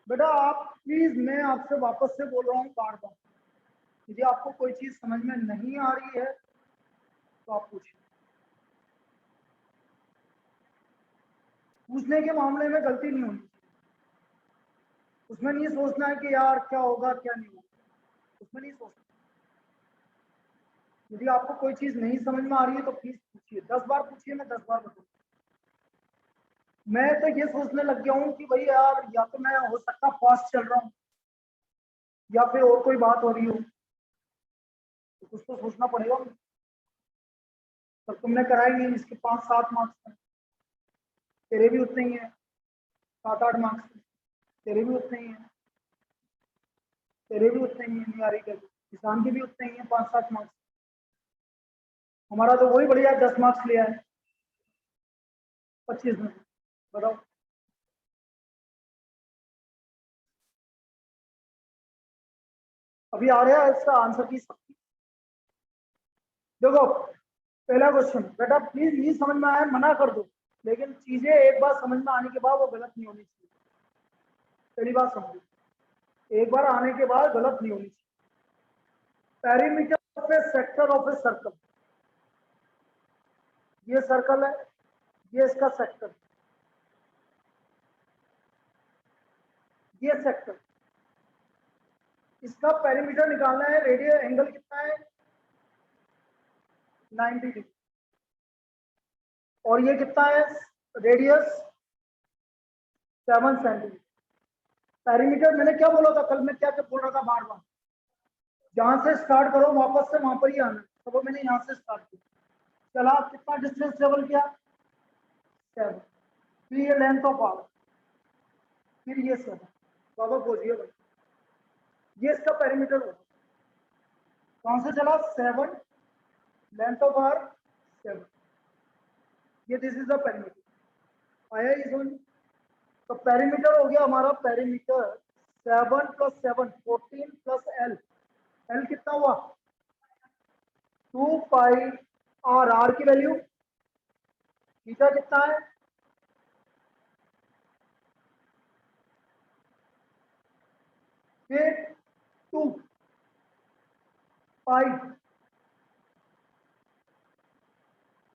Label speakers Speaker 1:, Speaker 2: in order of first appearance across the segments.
Speaker 1: बेटा आप प्लीज, मैं आपसे वापस से बोल रहा हूँ बार बार, यदि आपको कोई चीज समझ में नहीं आ रही है तो आप पूछिए। पूछने के मामले में गलती नहीं होनी चाहिए। उसमें नहीं सोचना है कि यार क्या होगा क्या नहीं होगा, उसमें नहीं सोचना। यदि आपको कोई चीज नहीं समझ में आ रही है तो प्लीज पूछिए, 10 बार पूछिए, मैं 10 बार बताऊँ। मैं तो ये सोचने लग गया हूँ कि भाई यार या तो मैं हो सकता फास्ट चल रहा हूँ या फिर और कोई बात हो रही हो, तो कुछ तो सोचना पड़ेगा। पर तुमने कराई नहीं, इसके 5-7 मार्क्स हैं, तेरे भी उतने ही हैं। 7-8 मार्क्स तेरे भी उतने ही हैं, तेरे भी उतने ही हैं, नहीं आ रही कर, किसान के भी उतने ही हैं 5-7 मार्क्स। हमारा तो वही बढ़िया 10 मार्क्स लिया है 25 में। बताओ। अभी आ रहा है इसका आंसर की शक्ति। देखो पहला क्वेश्चन, बेटा प्लीज नहीं समझ में आया मना कर दो, लेकिन चीजें एक बार समझ में आने के बाद वो गलत नहीं होनी चाहिए। पहली बात समझो, एक बार आने के बाद गलत नहीं होनी चाहिए। Perimeter of A sector of a circle, ये सर्कल है, ये इसका सेक्टर, ये सेक्टर, इसका पेरीमीटर निकालना है। रेडियल एंगल कितना है? 90 डिग्री। और ये कितना है? Radius 7 centimetre. पेरीमीटर मैंने क्या बोला था कल, मैं क्या क्या बोल रहा था बार बार, जहां से स्टार्ट करो वापस से वहां पर ही आना। तो वो मैंने यहाँ से स्टार्ट किया, चला कितना डिस्टेंस ट्रेवल किया? 7। फिर ये लेंथ ऑफ आर्क, फिर ये 7। बाबा बोलिए भाई, ये इसका पेरीमीटर होगा। कौन से चला? 7, लेंथ ऑफ आर्क 7, ये दिस इज द पेरीमीटर। आया ये समझ? तो पेरीमीटर हो गया हमारा, पेरीमीटर 7 + 7 14 + L। L कितना हुआ? 2 पाई आर। आर की वैल्यू थीटा कितना है? फिर 2 पाई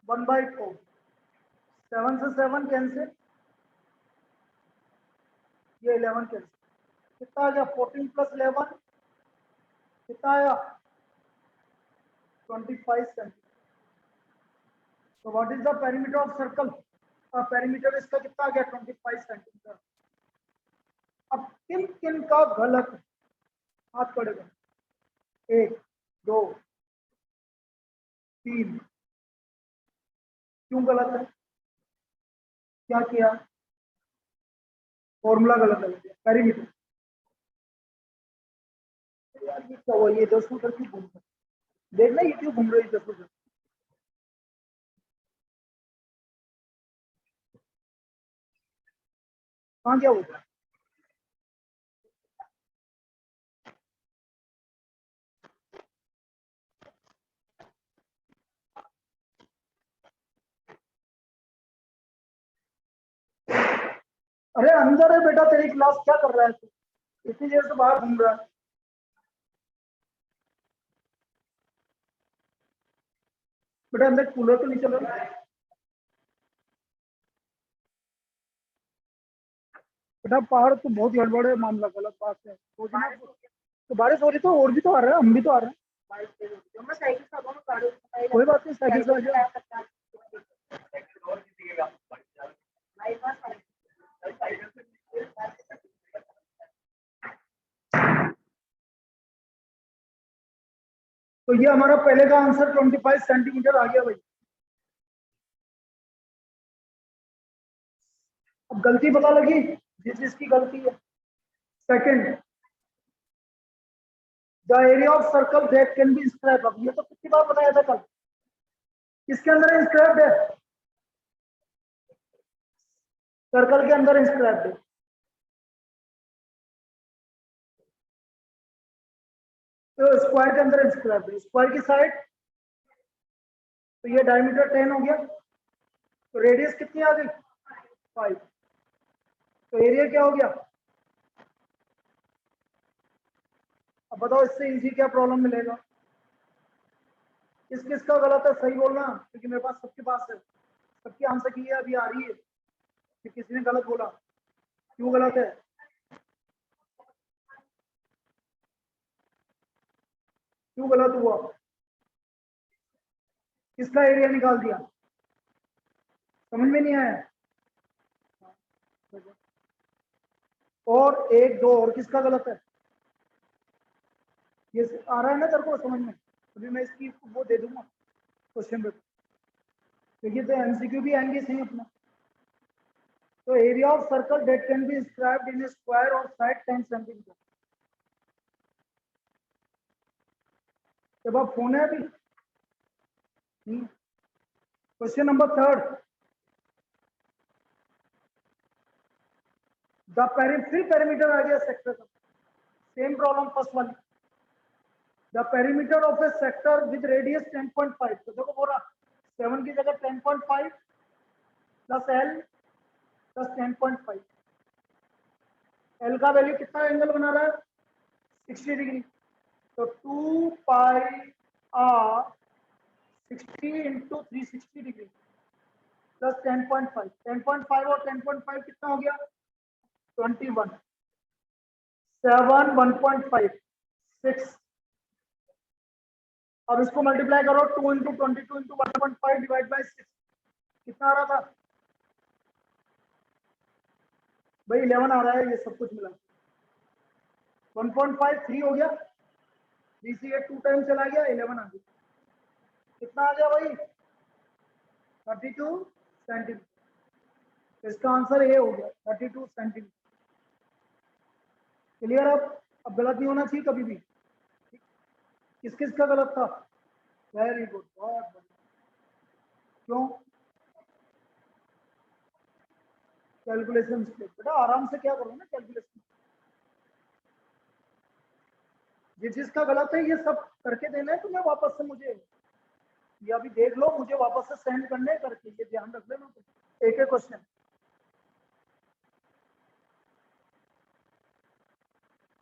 Speaker 1: 1/4। 7 से 7 कैंसिल, ये 11 कैंसिल, कितना आ गया? 14 + 11 कितना आया? 25 सेंटीमीटर। तो what is the perimeter of circle? Perimeter इसका कितना आ गया? 25 सेंटीमीटर। अब किन किन का गलत है? हाथ पड़ेगा। 1 2 3। क्यों गलत है? क्या किया? फॉर्मूला गलत लग गया। पेरीमीटर यार ये क्या हुआ? ये 10 मीटर क्यों घूम रहा है? देखना ये क्यों घूम रही है 10 मीटर? कहाँ क्या होगा? अरे अंदर है बेटा, तेरी क्लास क्या कर रहा है तू? इतनी देर से बाहर घूम रहा है। बेटा अंदर कूलर तो नहीं चल रहा? बेटा पहाड़ तो बहुत गड़बड़ है, मामला गलत बात है तो तो बारिश हो रही तो और भी तो आ रहा है, हम भी तो आ रहे हैं। कोई बात नहीं, साइकिल से आ जाओ। तो ये हमारा पहले का आंसर 25 सेंटीमीटर आ गया भाई। अब गलती पता लगी जिस जिसकी गलती है। Second, the area of circle that can be inscribed. अब ये तो कितनी बार बताया था कल, किसके अंदर इंस्क्राइब्ड है? सर्कल के अंदर इंस्क्राइब्ड है। तो स्क्वायर के अंदर इंस्क्राइब्ड है। स्क्वायर की साइड, तो ये डायमीटर 10 हो गया, तो रेडियस कितनी आ गई? 5। तो एरिया क्या हो गया? अब बताओ इससे इजी क्या प्रॉब्लम मिलेगा? किसका गलत है सही बोलना, क्योंकि मेरे पास सबके पास है, सबकी आंसर की है अभी आ रही है कि किसी ने गलत बोला। क्यों गलत है? क्यों गलत हुआ? किसका एरिया निकाल दिया? समझ में नहीं आया? और एक दो और किसका गलत है? ये आ रहा है ना तेरे को समझ में? अभी मैं इसकी वो दे दूंगा क्वेश्चन पेपर, क्योंकि तो एमसीक्यू भी आएंगे सही अपना। तो area of circle that can be described in A square of side 10 centimetre. जब आप फोन है अभी क्वेश्चन नंबर 3 द फिर पेरीमीटर आ गया सेक्टर का, सेम प्रॉब्लम फर्स्ट वाली। The perimeter of A sector with radius 10.5, तो देखो बोला 7 की जगह 10.5 प्लस एल प्लस 10.5। एल का वैल्यू कितना एंगल बना रहा है? 60 डिग्री। तो 2 pi are 60 into 360 degree plus 10.5। 10.5 और 10.5 कितना हो गया? 21। 7 1.5 6। अब इसको मल्टीप्लाई करो 2 इंटू 22 इंटू 1.5 डिवाइड बाई 6, कितना आ रहा था भाई? 11 आ रहा है ये सब कुछ मिला। 1.5 3 हो गया, 3 से 2 टाइम चला गया, 11 आ गया। कितना आ गया भाई? 32 सेंटीमीटर। इसका आंसर ये हो गया 32 सेंटीमीटर। क्लियर? अब गलत नहीं होना चाहिए कभी भी। किसका गलत था? वेरी गुड, बहुत बढ़िया। क्यों? Calculation mistake. बेटा आराम से क्या करो ना कैलकुलेशन। जिसका गलत है ये सब करके देना है तुम्हें वापस से मुझे, ये अभी देख लो, मुझे वापस से सेंड करने करके, ये ध्यान रख लेना तुम। एक question.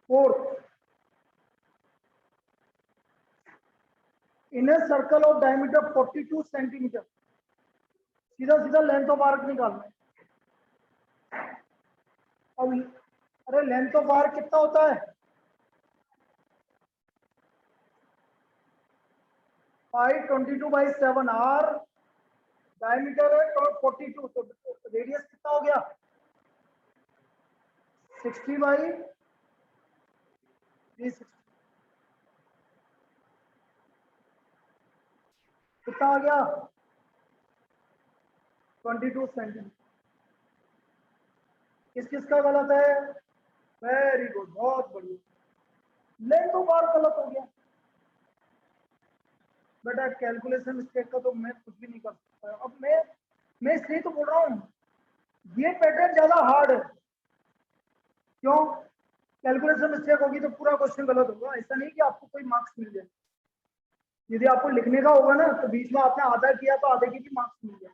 Speaker 1: Fourth, in a circle of diameter 42 centimetre, सीधा सीधा लेंथ ऑफ आर्क निकालना है। अब अरे लेंथ ऑफ आर्क कितना होता है? पाई 22/7। आर डायमीटर है 42, तो रेडियस कितना हो गया? 60/360। कितना आ गया? 22 सेंटीमीटर। किसका गलत है? वेरी गुड, बहुत बढ़िया। लेंथ ऑफ आर्क गलत हो गया बेटा। कैलकुलेशन मिस्टेक का तो मैं कुछ भी नहीं कर सकता। अब मैं इसलिए तो बोल रहा हूँ ये पैटर्न ज्यादा हार्ड है। क्यों? कैलकुलेशन मिस्टेक होगी तो पूरा क्वेश्चन गलत होगा। ऐसा नहीं कि आपको कोई मार्क्स मिल जाए। यदि आपको लिखने का होगा ना तो बीच में आपने आधा किया तो आधे की भी मार्क्स मिल जाए,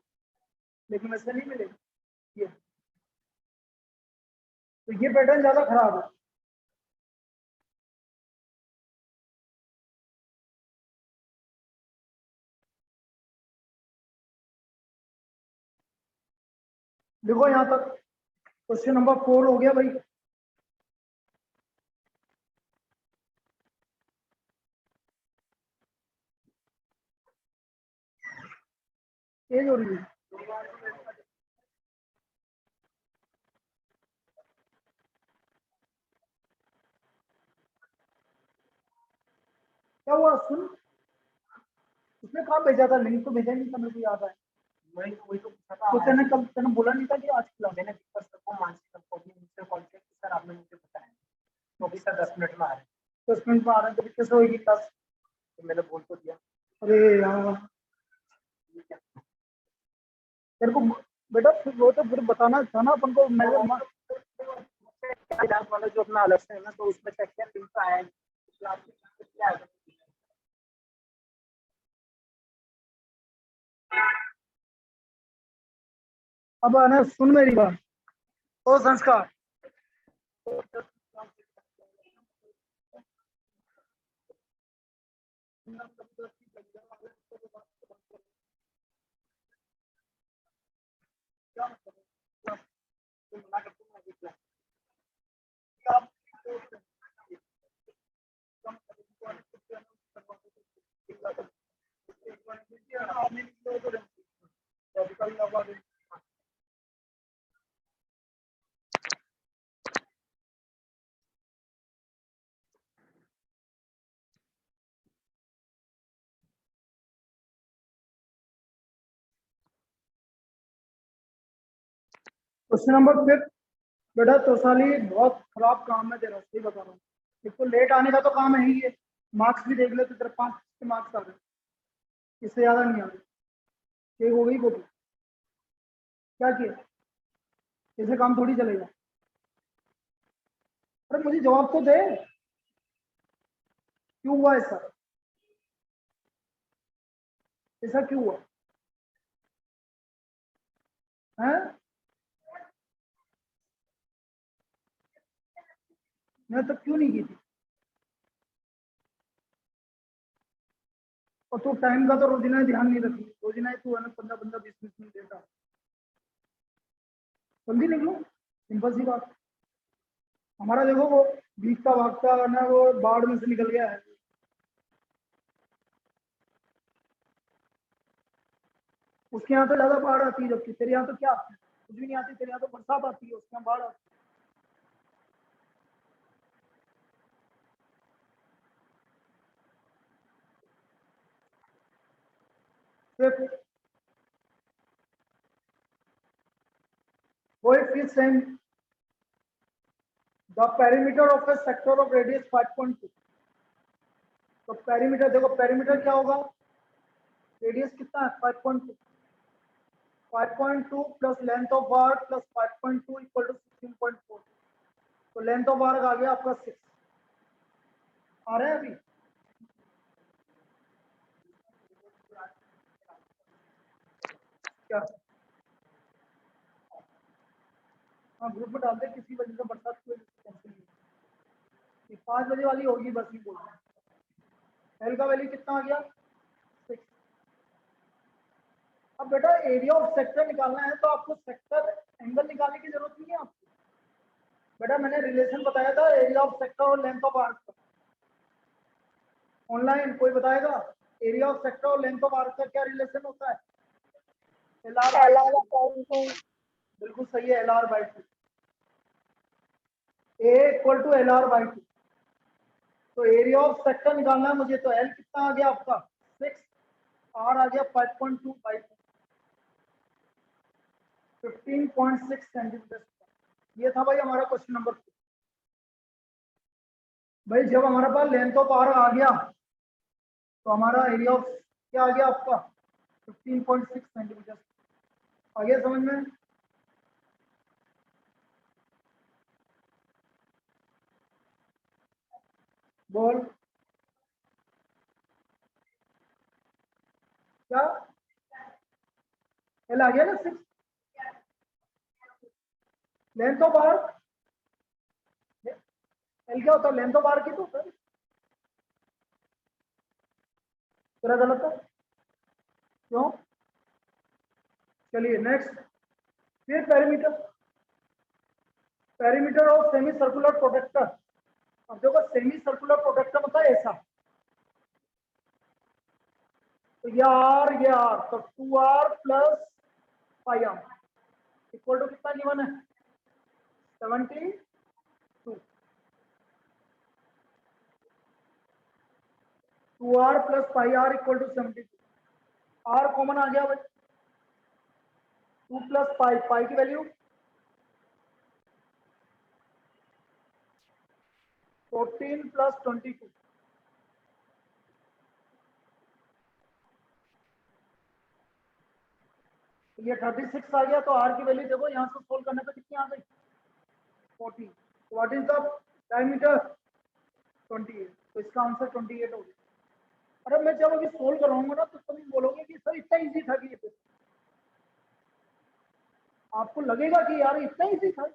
Speaker 1: लेकिन वैसे नहीं मिलेगा ये। तो ये पैटर्न ज्यादा खराब है। देखो यहाँ तक क्वेश्चन नंबर 4 हो गया भाई। तेज हो रही है। क्या हुआ? सुन, उसने कहा भेजा था, लिंक तो भेजा नहीं था, मेरे को याद है। वही तो पूछा था। तो तेने बोला नहीं था कि आज खिला? मैंने सर को मानसी सर को भी मुझसे कॉल किया कि सर आपने मुझे बताया तो अभी सर 10 मिनट में आ रहे हैं। 10 मिनट में आ रहे हैं तो कैसे होगी क्लास? तो मैंने बोल तो दिया। अरे यार तेरे को बेटा फिर वो तो फिर बताना था ना अपन को। मैं वाला जो अपना अलग से है ना, तो उसमें चेक किया लिंक तो आया है। अब आना, सुन मेरी बात। ओ संस्कार, क्वेश्चन नंबर 5। बेटा तोसाली बहुत खराब काम है तेरा, सही बता रहा हूँ। एक तो लेट आने का तो काम है ही, ये मार्क्स भी देख ले तो तेरे 5 के मार्क्स आ गए, इससे ज्यादा नहीं आ रहे। ठीक हो गई कॉपी? क्या किया? ऐसे काम थोड़ी चलेगा। अरे मुझे जवाब तो दे, क्यों हुआ ऐसा? ऐसा क्यों हुआ है? मैं तो क्यों नहीं की थी? और तू टाइम का तो रोजिना ध्यान नहीं रखी, रोजिना तू है ना 15-15 20 मिनट देता। जल्दी निकलो, सिंपल सी बात। हमारा देखो वो भीगता भागता ना, वो बाढ़ में से निकल गया है। उसके यहाँ तो ज्यादा बाढ़ आती है, जबकि तेरे यहाँ तो क्या आती है? कुछ भी नहीं आती, तेरे यहाँ तो बरसात आती है, उसके यहाँ बाढ़ आती है। फिर वो एक फिर same the perimeter of A sector of radius 5.2। तो पेरीमीटर देखो, पेरीमीटर क्या होगा? रेडियस कितना है? 5.2। 5.2 plus length of arc plus 5.2 equal to 16.4। तो लेंथ ऑफ आर्क आ गया आपका 6। आ रहे हैं अभी? क्या? हाँ ग्रुप में डालते, किसी वजह से बरसात की वजह से कैंसिल हुई। 5 बजे वाली होगी बस, ही बोल रहा हूँ। एल का वैल्यू कितना आ गया? 6। अब बेटा एरिया ऑफ सेक्टर निकालना है तो आपको सेक्टर एंगल निकालने की जरूरत नहीं है आपको। बेटा मैंने रिलेशन बताया था एरिया ऑफ सेक्टर और लेंथ ऑफ आर्क का। ऑनलाइन कोई बताएगा एरिया ऑफ सेक्टर और लेंथ ऑफ आर्क का क्या रिलेशन होता है? L R by two. बिल्कुल सही है, L R by two. A equal to L R by two. तो एरिया ऑफ सेक्टर निकालना है मुझे, तो एल कितना आ गया आपका? 6। आर आ गया 5.2 बाई 15.6 सेंटीमीटर। ये था भाई हमारा क्वेश्चन नंबर 2। भाई जब हमारे पास लेंथ ऑफ आर्क आ गया तो हमारा एरिया ऑफ क्या आ गया आपका? 15.6 सेंटीमीटर। आ गया समझ में? बोल क्या? एल आ गया ना 6। लेंथ ऑफ आर्क, एल क्या होता है? लेंथ ऑफ आर्क ही तो होता है। तेरा गलत है क्यों? चलिए नेक्स्ट। फिर perimeter, perimeter of semi circular protector. अब देखो सेमी सर्कुलर प्रोटेक्टर होता है ऐसा, तो ये आर तो 2r plus pi r equal to कितना गिवन है? 72। 2r plus pi r equal to 72। R common आ गया भाई, 2 प्लस पाई, पाई की वैल्यू 14 प्लस 22। ये 36 आ गया, तो आर की वैल्यू देखो यहाँ से सोल्व करने पे कितनी आ गई? 40। What is the diameter? 28। तो इसका आंसर 28 हो गया। अरे मैं जब अभी सोल्व कराऊंगा ना तो तुम बोलोगे कि सर इतना इजी था कि ये, आपको लगेगा कि यार इतना इजी था,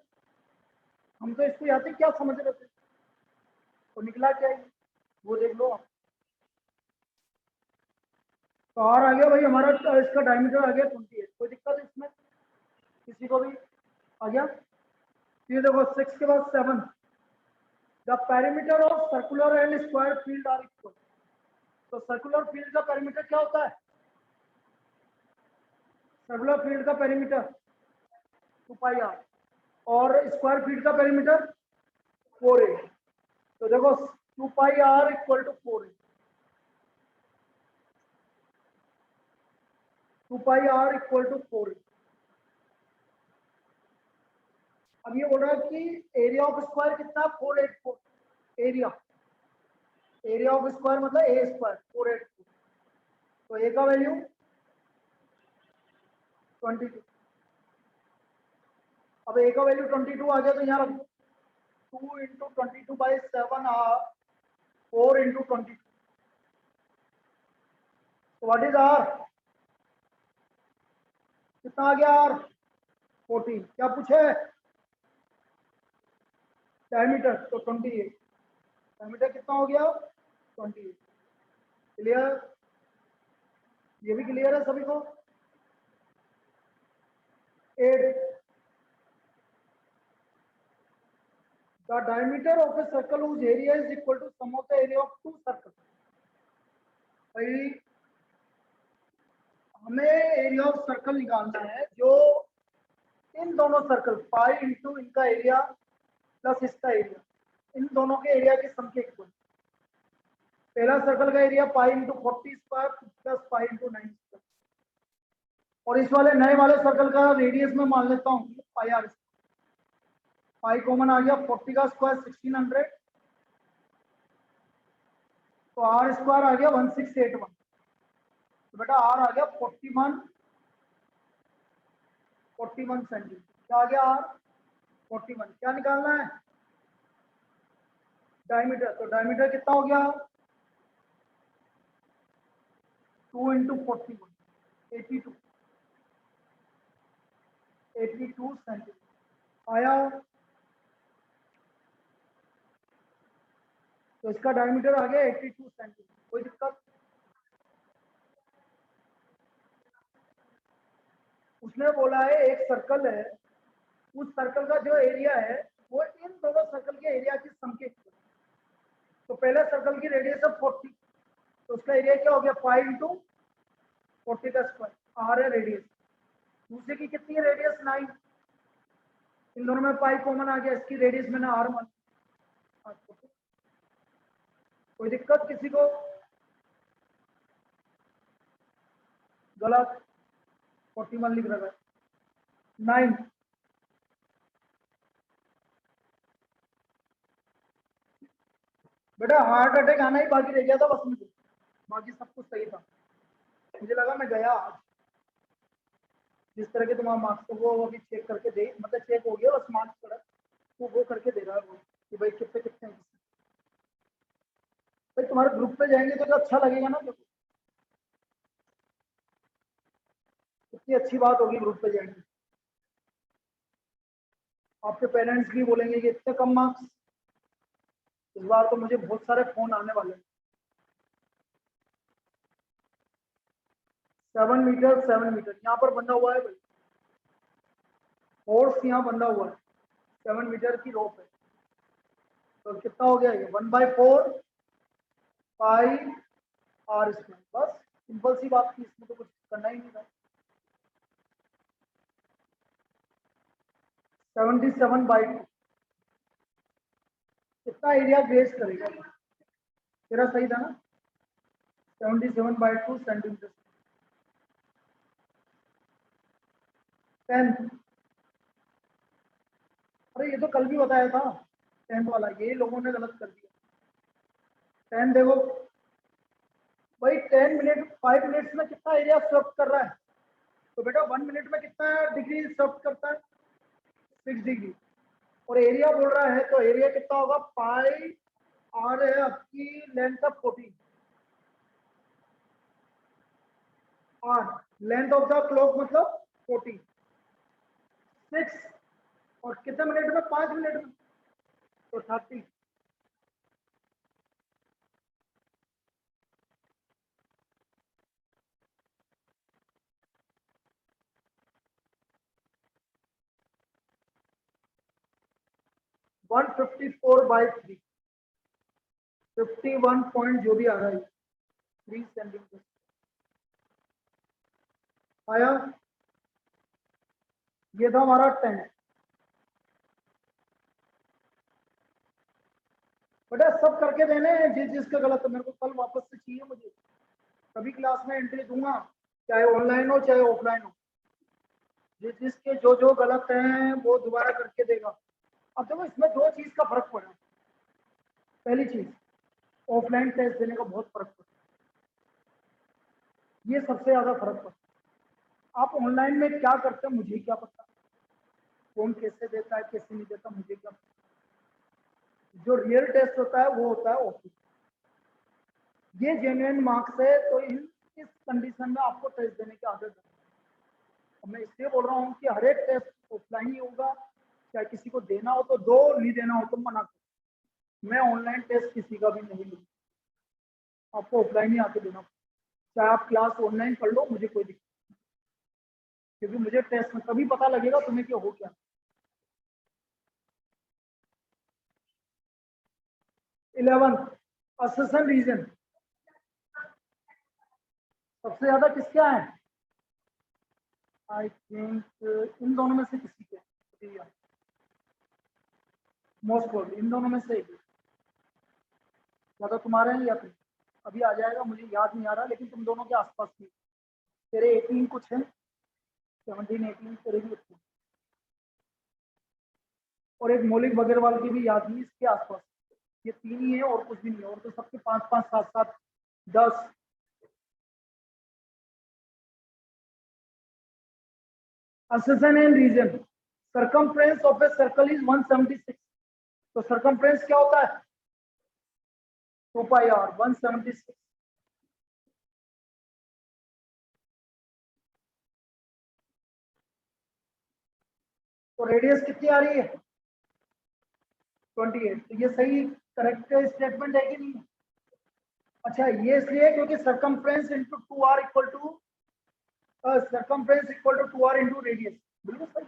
Speaker 1: हम तो इसको यहाँ से क्या समझ रहे थे, तो निकला क्या है? वो देख लो आप। तो आर आ गया भाई हमारा, इसका डायमीटर आ गया 28। कोई दिक्कत है इसमें किसी को भी? आ गया। फिर देखो 6 के बाद 7। The perimeter of circular and square field are equal. तो सर्कुलर फील्ड का पेरीमीटर क्या होता है? सर्कुलर फील्ड का पेरीमीटर 2 पाई आर, और स्क्वायर फील्ड का पेरीमीटर 4a। तो देखो 2 pi r equal to 4a। 2 pi r equal to 4a। अब ये बोल रहा है कि एरिया ऑफ स्क्वायर कितना, 484। एरिया ऑफ स्क्वायर मतलब ए स्क्वायर 484, तो ए का वैल्यू 22। अब ए का वैल्यू 22 आ गया तो यहाँ रख दो, 2 इंटू 22/7 4 इंटू 22। तो व्हाट इज आर, कितना आ गया आर, 14। क्या पूछे, डायमीटर, तो 28। डायमीटर कितना हो गया, 28। क्लियर, ये भी क्लियर है सभी को। 8, the diameter of a circle whose area is equal to sum of the area of two circles। भाई हमें एरिया ऑफ सर्कल निकालना है जो इन दोनों सर्कल पाई इंटू इनका एरिया प्लस इसका एरिया, इन दोनों के एरिया की सम के इक्वल। पहला सर्कल का area pi into 40 square plus pi into 9 square, और इस वाले नए वाले सर्कल का रेडियस में मान लेता हूँ पाई आर। पाई कॉमन आ गया, 40 का स्क्वायर 1600, तो आर स्क्वायर आ गया 1681। तो बेटा आर आ गया 41 सेंटीमीटर। क्या आ गया आर, 41। क्या निकालना है, डायमीटर। तो डायमीटर कितना हो गया, 2 इंटू 41, 82 सेंटीमीटर आया। तो इसका डायमीटर आ गया 82 सेंटीमीटर। कोई दिक्कत, उसने बोला है एक सर्कल है, उस सर्कल का जो एरिया है वो इन दोनों सर्कल के एरिया की सम के इक्वल। तो पहले सर्कल की रेडियस है 40, तो उसका एरिया क्या हो गया, 5 इंटू 40 का स्क्वायर, आर है रेडियस। दूसरे की कितनी है रेडियस, 9। इन दोनों में पाई कॉमन आ गया, इसकी रेडियस मैंने आर मान। कोई दिक्कत किसी को, गलत, 41 लिख रहा है, 9। बेटा हार्ट अटैक आना ही बाकी रह गया था बस मुझे, बाकी सब कुछ सही था। मुझे लगा मैं गया आज, जिस तरह के तुम्हारा मार्क्स तो वो अभी चेक करके दे, मतलब चेक हो गया बस मार्क्स पर, तो वो करके दे रहा है वो कि भाई कितने कितने हैं। भाई तुम्हारे ग्रुप पे जाएंगे तो अच्छा लगेगा ना, देखो कितनी अच्छी बात होगी, ग्रुप पे जाएंगे आपके पेरेंट्स भी बोलेंगे कि इतने कम मार्क्स। इस बार तो मुझे बहुत सारे फोन आने वाले हैं। 7 मीटर यहाँ पर बंधा हुआ है भाई, फोर्स यहाँ बंधा हुआ है, 7 मीटर की रोप है। तो कितना हो गया ये, 1/4 पाई आर स्क्वायर। बस सिंपल सी बात थी, इसमें तो कुछ करना ही नहीं था। 77/2 कितना एरिया ग्रेस करेगा, तेरा सही था ना, 77/2 सेंटीमीटर। 10, अरे ये तो कल भी बताया था 10 वाला, ये लोगों ने गलत कर दिया। 10 देखो भाई, 10 मिनट 5 मिनट्स में कितना एरिया सर्व कर रहा है, तो बेटा 1 मिनट में कितना डिग्री सर्व करता है, 6 डिग्री। और एरिया बोल रहा है तो एरिया कितना होगा, पाई आर है आपकी length of 14, R length of the clock मतलब 14, 6 और कितने मिनट में, 5 मिनट में, तो 30। वन 54/3, 51 पॉइंट जो भी आ रहा है 3 सेंटीमीटर आया। ये था हमारा 10। बेटा सब करके देने जिस जिसका गलत है, मेरे को कल वापस से चाहिए मुझे, तभी क्लास में एंट्री दूंगा, चाहे ऑनलाइन हो चाहे ऑफलाइन हो। जिसके जो गलत हैं वो दोबारा करके देगा। अब देखो इसमें दो चीज का फर्क पड़ा। पहली चीज, ऑफलाइन टेस्ट देने का बहुत फर्क पड़ा, ये सबसे ज्यादा फर्क पड़ा। आप ऑनलाइन में क्या करते हैं मुझे क्या पता, कौन कैसे देता है कैसे नहीं देता मुझे क्या पता। जो रियल टेस्ट होता है वो होता है ऑफलाइन, ये जेन्युइन मार्क्स है। तो इस कंडीशन में आपको टेस्ट देने की आदत है। मैं इसलिए बोल रहा हूँ कि हर एक टेस्ट ऑफलाइन ही होगा, चाहे किसी को देना हो तो दो, नहीं देना हो तो मना करो। मैं ऑनलाइन टेस्ट किसी का भी नहीं लूंगा, आपको ऑफलाइन ही आके देना, चाहे आप क्लास ऑनलाइन कर लो, मुझे कोई दिक्कत नहीं, क्योंकि मुझे टेस्ट में तभी पता लगेगा तुम्हें क्या हो क्या। 11 असेसन रीजन, सबसे ज्यादा किसके आए? आई थिंक इन दोनों में से किसी के, मोस्ट प्रोबेबली इन दोनों में से एक, या तो तुम्हारे हैं या फिर अभी आ जाएगा, मुझे याद नहीं आ रहा, लेकिन तुम दोनों के आसपास की। तेरे 18 कुछ है, 17 18 तेरे भी अच्छे, और एक मौलिक बगरवाल की भी याद नहीं, इसके आसपास। ये तीन ही है और कुछ भी नहीं है, और तो सबके 5 5 7 7 10। Assertion and reason, circumference of a circle is 176। तो सर्कमफ्रेंस क्या होता है? 2 पाई आर 176। तो रेडियस कितनी आ रही है? 28। तो ये सही करेक्ट स्टेटमेंट है कि नहीं? अच्छा, ये इसलिए क्योंकि circumference into 2r equal to circumference equal to 2r into radius, बिल्कुल सही।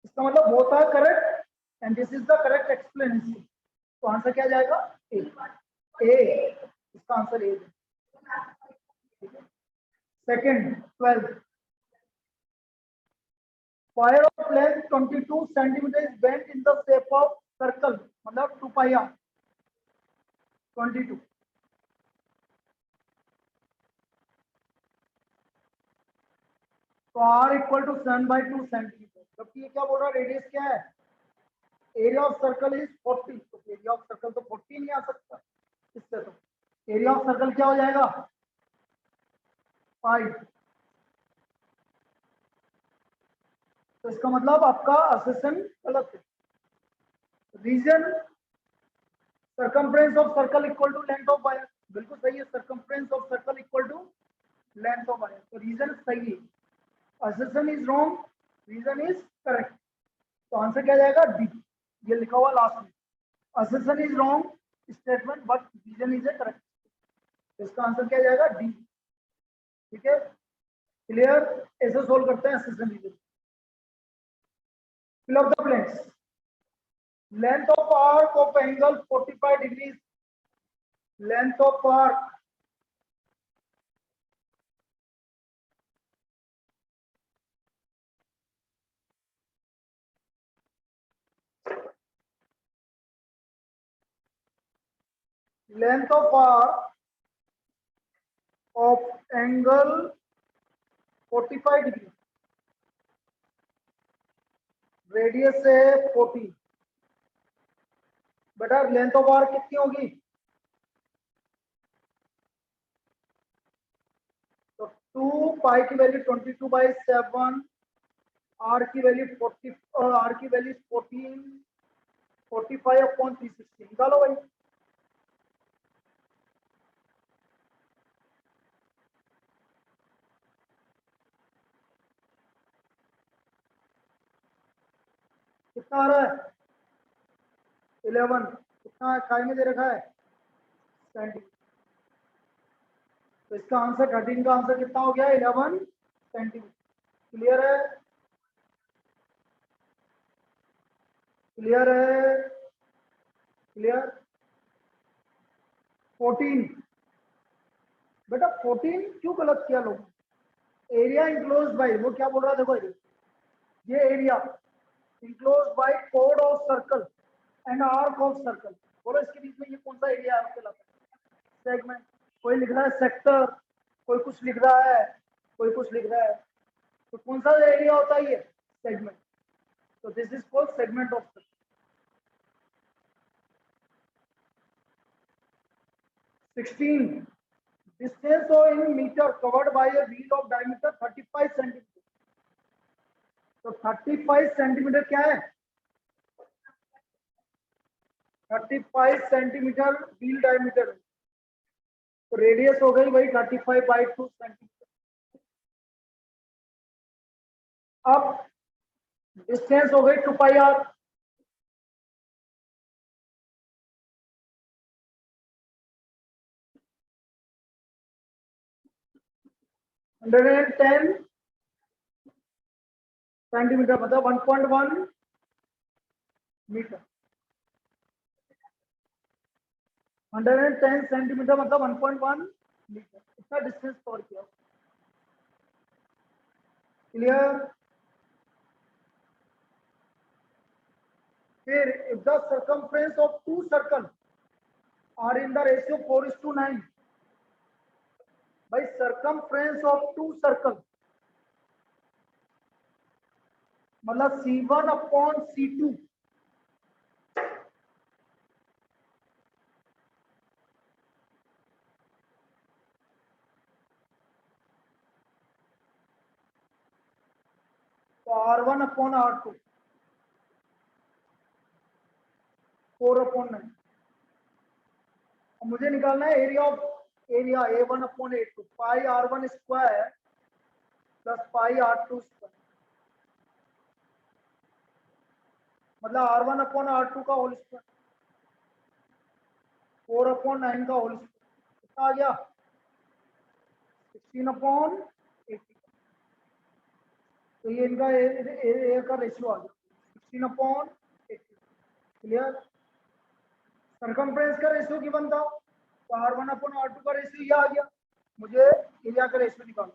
Speaker 1: इसका मतलब होता है correct, and this is the correct explanation. तो आंसर क्या जाएगा? ए। ए, इसका आंसर ए है। Second 12, wire of length 22 centimetre is bent in the shape of circle, मतलब 2 पाई आर 22। तो r इक्वल टू 7/2 सेंटीमीटर, जबकि ये क्या बोल रहा है, रेडियस क्या है? Area of circle is 40। तो एरिया ऑफ सर्कल तो 40 नहीं आ सकता इससे, तो एरिया ऑफ सर्कल क्या हो जाएगा? 5। तो इसका मतलब आपका असेसन गलत है। Reason, circumference of circle equal to length of wire, बिल्कुल सही है, circumference of circle equal to length of wire. तो रीजन सही है, assertion is wrong, reason is correct. तो आंसर क्या जाएगा? डी, ये लिखा हुआ लास्ट में, assertion is wrong statement but reason is a correct. तो इसका आंसर क्या जाएगा? डी। ठीक है, क्लियर? ऐसे सोल्व करते हैं assertion reason. Fill up the blanks. Length of arc of angle 45 degrees, length of arc length of arc of angle 45 degree, radius है 40। बेटा लेंथ ऑफ आर्क कितनी होगी? तो 2 पाई की वैल्यू 22/7, आर की वैल्यू 40, आर की वैल्यू 14, 45/360 निकालो भाई। कितना आ रहा है? 11। कितना काय में दे रखा है? 20। तो इसका आंसर 13 का आंसर कितना हो गया? 11 सेंटीमीटर। क्लियर है? क्लियर है? क्लियर? 14। बेटा 14 क्यों गलत किया लोग? एरिया इंक्लोज बाय, वो क्या बोल रहा है देखो, ये area enclose bye code of circle and arc of circle. बोलो इसके बीच में ये कौन सा एरिया आपको लगता है? सेगमेंट। कोई लिख रहा है सेक्टर, कोई कुछ लिख रहा है, कोई कुछ लिख रहा है। तो कौन सा एरिया होता है ये? Segment. So this is called segment of circle. 16. Distance in meter covered by a wheel of diameter 35 centimeter. तो 35 सेंटीमीटर क्या है? 35 सेंटीमीटर व्हील डायमीटर. तो रेडियस हो गई भाई 35/2 सेंटीमीटर. अब डिस्टेंस हो गई 2πr. हंड्रेड एंड 10 सेंटीमीटर मतलब 1.1 मीटर. 110 सेंटीमीटर मतलब 1.1 मीटर. इतना डिस्टेंस कवर किया. क्लियर? फिर if the circumference of two circles are in the ratio 4:9. भाई circumference of two circles मतलब C1/C2. तो R1/R2 4/9. मुझे निकालना है area of area A1/A2 pi R1 square plus pi R2 square मतलब R1/R2 का होल स्क्वायर 4/9 का होल स्क्वायर. कितना आ गया? 16/80. तो ये इनका ए का रेशियो आ गया 16/80. क्लियर? सरकमफ्रेंस का रेशियो गिवन था तो R1/R2 का रेशियो ये आ गया. मुझे एरिया का रेशियो निकालना.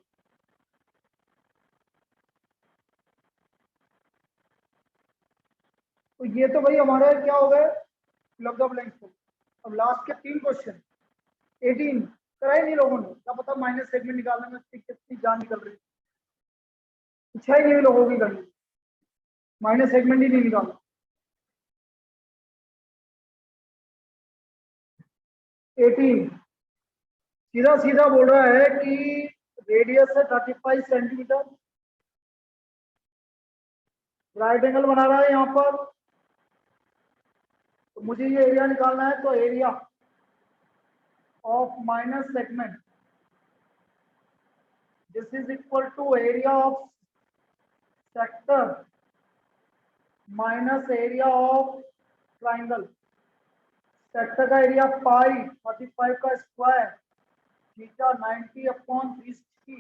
Speaker 1: तो ये तो भाई हमारे क्या हो गए लग द ब्लैंक्स. अब लास्ट के 3 क्वेश्चन 18 कराए नहीं लोगों ने. क्या पता माइनस सेगमेंट निकालने में कितनी जान निकल रही है. इच्छा ही नहीं लोगों की करनी. माइनस सेगमेंट ही नहीं निकाला. 18 सीधा सीधा बोल रहा है कि रेडियस है 35 सेंटीमीटर. राइट एंगल बना रहा है यहाँ पर. तो मुझे ये एरिया निकालना है. तो area of minus segment this is equal to area of sector minus area of triangle. Sector का एरिया पाई 45 का square theta 90/360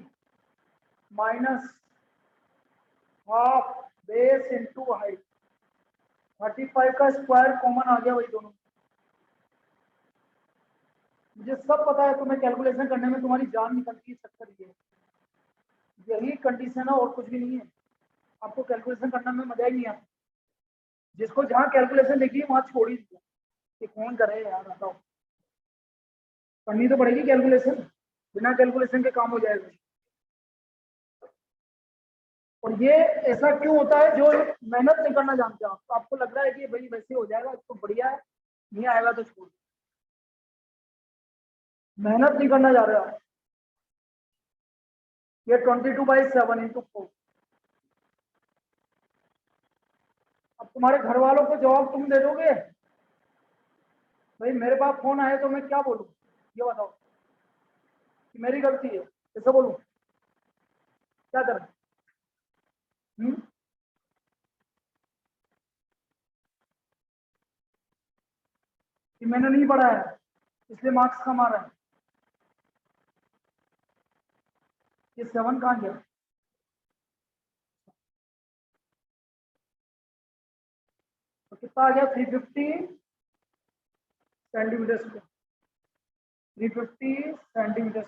Speaker 1: minus half base into height. 35 का स्क्वायर कॉमन आ गया वही दोनों. मुझे सब पता है तुम्हें कैलकुलेशन करने में तुम्हारी जान निकलती है. चक्कर यही कंडीशन है और कुछ भी नहीं है. आपको कैलकुलेशन करने में मजा ही नहीं आता. जिसको जहाँ कैलकुलेशन देखी वहां छोड़ ही दिया कि कौन करे यार. बताओ करनी तो पड़ेगी कैलकुलेशन. बिना कैलकुलेशन के काम हो जाएगा. और ये ऐसा क्यों होता है? जो मेहनत नहीं करना जानते हो. तो आपको लग रहा है कि भाई वैसे हो जाएगा तो बढ़िया है. नहीं आएगा तो छोड़. मेहनत नहीं करना जा रहा. ये 22/7 इंटू 4. अब तुम्हारे घर वालों को जवाब तुम दे दोगे? भाई मेरे पास फोन आए तो मैं क्या बोलूं? ये बताओ कि मेरी गलती है. कैसे बोलूं? क्या करें? कि मैंने नहीं पढ़ा है इसलिए मार्क्स कम आ रहा है. ये 7 कहाँ गया? तो कितना आ गया? 350 सेंटीमीटर स्क्वायर. 350 सेंटीमीटर.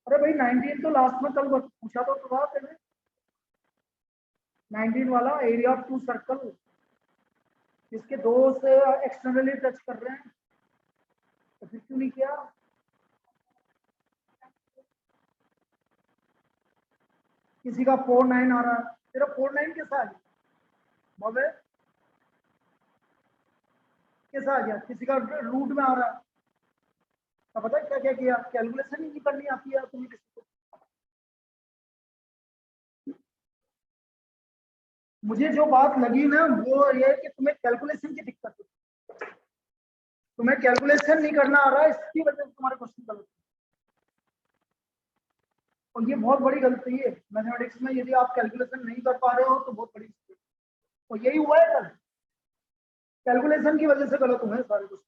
Speaker 1: अरे भाई 19 तो लास्ट में कल पूछा तो था तेने. 19 वाला एरिया ऑफ टू सर्कल जिसके दो से एक्सटर्नली टच कर रहे हैं. तो फिर क्यों नहीं किया? किसी का 4/9 आ रहा है, तेरा 4/9 कैसा आ गया बाबे, कैसा आ गया? किसी का रूट में आ रहा है। तो पता है क्या क्या किया, कैलकुलेशन ही नहीं करनी आती है तुम्हें किसी को। मुझे जो बात लगी ना वो ये कि तुम्हें कैलकुलेशन की दिक्कत है, तुम्हें कैलकुलेशन नहीं करना आ रहा है, इसकी वजह से तुम्हारे क्वेश्चन गलत है। और ये बहुत बड़ी गलती है मैथमेटिक्स में, यदि आप कैलकुलेशन नहीं कर पा रहे हो तो बहुत बड़ी गलती है। और यही हुआ है कल, कैलकुलेशन की वजह से गलत हुए सारे क्वेश्चन।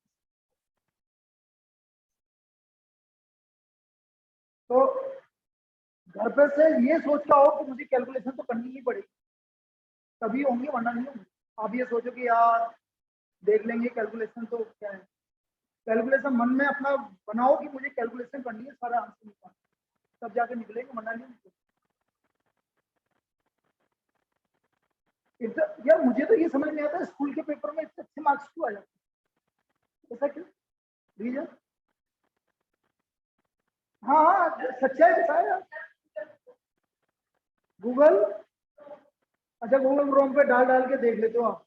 Speaker 1: तो घर पे से ये सोच के आओ कि मुझे कैलकुलेशन तो करनी ही पड़ेगी, तभी होंगे वरना नहीं होंगे। आप ये सोचो कि यार देख लेंगे कैलकुलेशन तो क्या है, कैलकुलेशन मन में अपना बनाओ कि मुझे कैलकुलेशन करनी है, सारा आंसर निकाल, तब जाके निकलेंगे वरना नहीं निकलेंगे। यार मुझे तो ये समझ नहीं आता स्कूल के पेपर में इतने अच्छे मार्क्स क्यों आ जाते हैं, ऐसा क्यों रीजन? हाँ हाँ, सच्चाई बताया यार। गूगल, अच्छा गूगल क्रोम पे डाल डाल के देख लेते हो आप,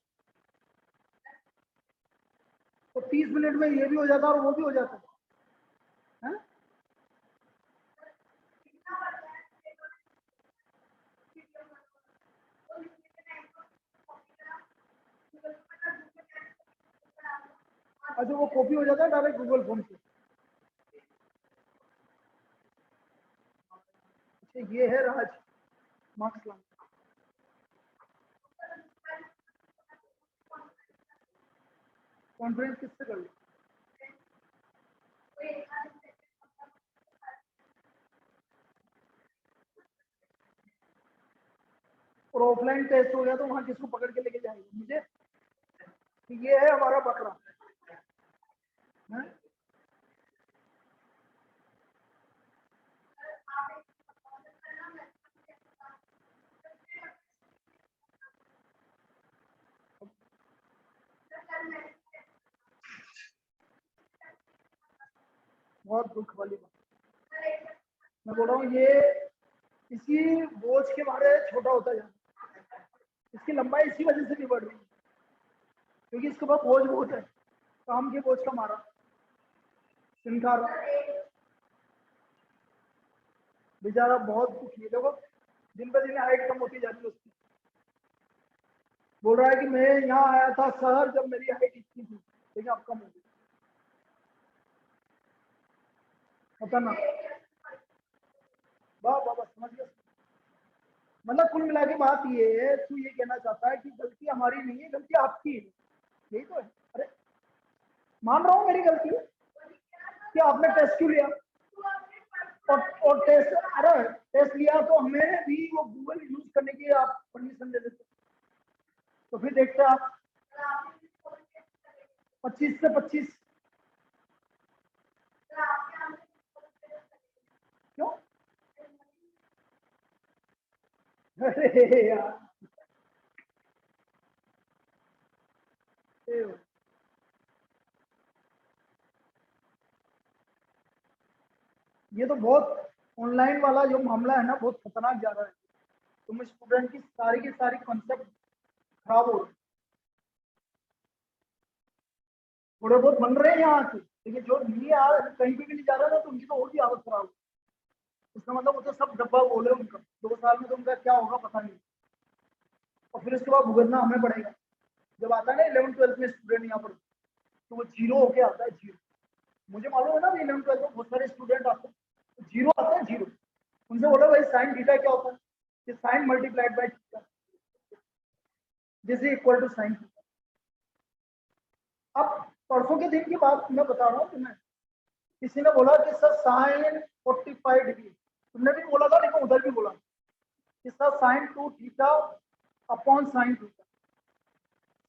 Speaker 1: तो 30 मिनट में ये भी हो जाता और वो भी हो जाता है। अच्छा वो कॉपी हो जाता है डायरेक्ट गूगल फॉर्म से। अच्छा ये है राज मार्क्स लाना। कॉन्फ्रेंस किससे कर लो? और ऑफलाइन टेस्ट हो गया तो वहां किसको पकड़ के लेके जाएंगे मुझे, कि ये है हमारा बकरा है? बहुत दुख वाली बात, मैं बोल रहा हूँ ये इसी बोझ के मारे छोटा होता जा रहा है, इसकी लंबाई इसी वजह से नहीं बढ़ रही, क्योंकि इसके पास बोझ बहुत है, काम के बोझ का मारा सिनका रहा बेचारा, बहुत दुखी है। देखो दिन ब दिन हाइट कम होती जा रही है उसकी, बोल रहा है कि मैं यहाँ आया था शहर जब मेरी हाइट इतनी थी, लेकिन अब कम हो गई, खतरनाक। वाह वाह वाह, समझ गया। मतलब कुल मिला के बात ये है, तू ये कहना चाहता है कि गलती हमारी नहीं है, गलती आपकी है, यही तो है। अरे मान रहा हूँ मेरी गलती है कि आपने टेस्ट क्यों लिया, और टेस्ट, अरे टेस्ट लिया तो हमें भी वो गूगल यूज करने की आप परमिशन दे देते, तो फिर देखते आप 25 से 25। क्यों? अरे यार ये तो बहुत, ऑनलाइन वाला जो मामला है ना बहुत खतरनाक जा रहा है, तुम स्टूडेंट की सारी कॉन्सेप्ट खराब हो रही है। थोड़े बहुत बन रहे हैं यहाँ आके, लेकिन जो नहीं आ कहीं पे भी नहीं जा रहा ना तो उनकी तो और भी हालत खराब है। उसका मतलब वो तो सब डब्बा बोले उनका, 2 साल में तो उनका क्या होगा पता नहीं, और फिर उसके बाद भुगतना हमें पड़ेगा। जब आता है ना 11th 12th में स्टूडेंट यहाँ पर, तो वो जीरो होके आता है, जीरो। मुझे मालूम है ना 11th 12th में बहुत सारे स्टूडेंट आते हैं, तो जीरो आता है, जीरो। उनसे बोला भाई साइन थीटा क्या होता है, कि sine multiplied by theta, this is equal to sine theta. अब परसों के दिन की बात मैं बता रहा हूँ तुम्हें, किसी ने बोला कि सर साइन 45 डिग्री, तुमने भी बोला था लेकिन उधर भी बोला कि sir sine 2 theta upon sine theta,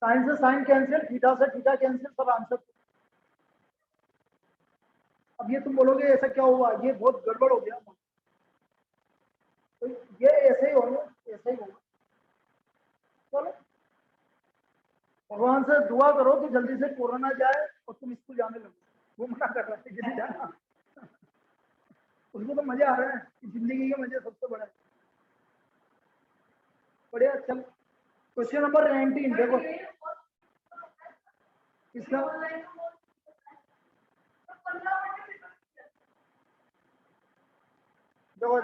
Speaker 1: sine से साइन कैंसिल, थीटा से थीटा कैंसिल, सब आंसर। अब ये तुम बोलोगे ऐसा क्या हुआ, ये बहुत गड़बड़ हो गया, तो ये ऐसे ही होगा, ऐसे ही होगा। चलो भगवान से दुआ करो कि जल्दी से कोरोना जाए और तुम स्कूल जाने लगो, वो मना कर रहा है कि नहीं जाना, उसको तो मजे आ रहे हैं, जिंदगी के मजे सबसे बड़ा है। बढ़िया चल। क्वेश्चन नंबर 19 देखो इसका देखो